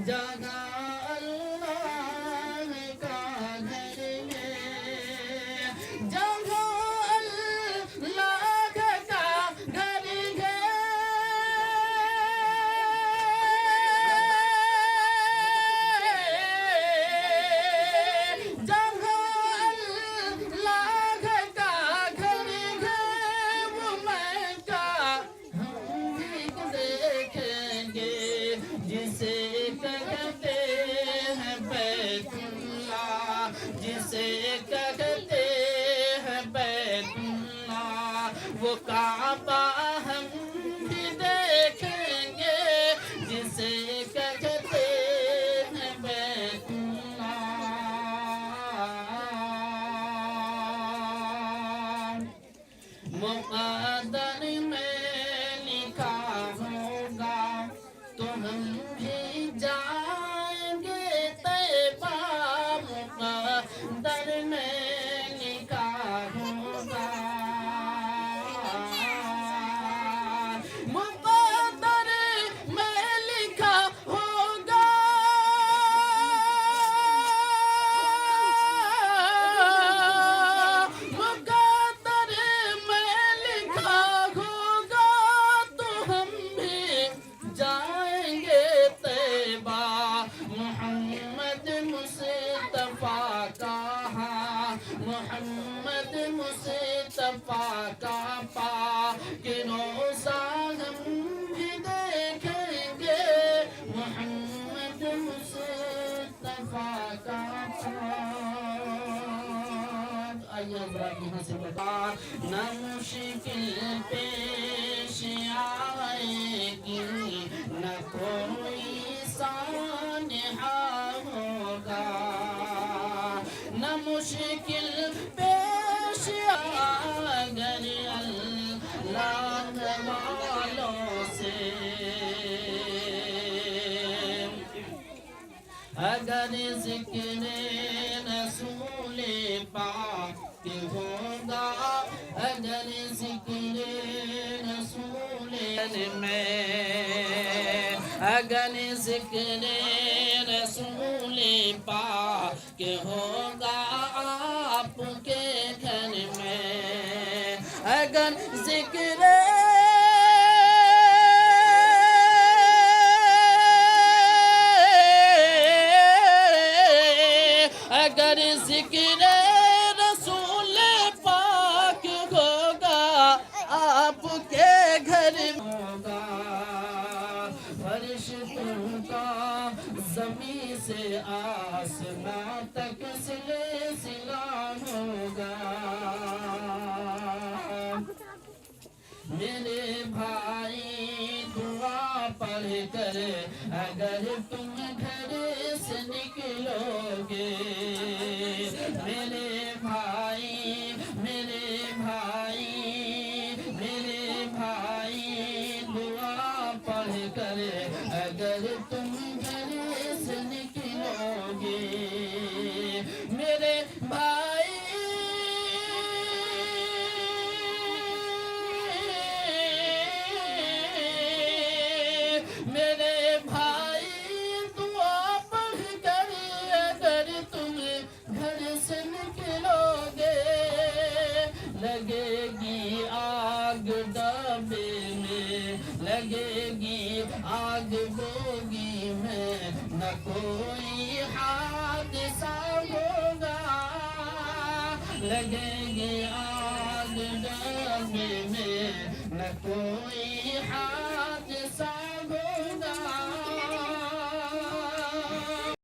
جگہ اللہ کا گھر ہے، جگہ اللہ کا گھر ہے، جگہ اللہ کا گھر ہے، وہ مکہ ہم بھی دیکھیں گے، جسے کہتے ہیں بیت اللہ، جسے کہتے ہیں بیت اللہ، وہ کعبہ ہم بھی دیکھیں گے، جسے کہتے ہیں بیت اللہ۔ مقدر میں لکھا ہوگا تو ہم بھی جائیں گے طیبہ، مقدر میں لکھا ہوگا، مقدر میں لکھا ہوگا، مقدر میں لکھا ہوگا تو ہم بھی جائیں گے طیبہ، محمد مصطفیٰ کا ہاں، محمد مصطفیٰ کا پاک روضہ ہم بھی دیکھیں گے، محمد مصطفیٰ کا پاک۔ آئیے حضرات یہاں سے بتا، نہ مشکل پیش آئے گی، نہ کوئی سانحہ ہوگا، نہ مشکل پیش اگر اللہ والوں سے، اگر ذکر رسول پاک ہوگا، اگر ذکر رسول میں، اگر ذکر رسول پاک ہوگا آپ کے گھر میں، اگر ذکر اگر ذکر رسول پاک ہوگا آپ کے گھر ہوگا، فرش کا زمین سے آسمان تک سلسلہ ہوگا، میرے بھائی دعا پڑھ کر اگر تم گھر سے نکلو گے، میرے بھائی، میرے بھائی، میرے بھائی دعا پڑھ کر اگر تم گھر سے نکلو گے، میرے بھائی، میرے بھائی دعا پڑھ کر اگر تم گھر سے نکلو گے، لگے گی آگ ڈبے میں، لگے گی آگ بوگی میں، نہ کوئی حادثہ ہوگا، لگے گی آگ ڈبے میں، نہ کوئی حادثہ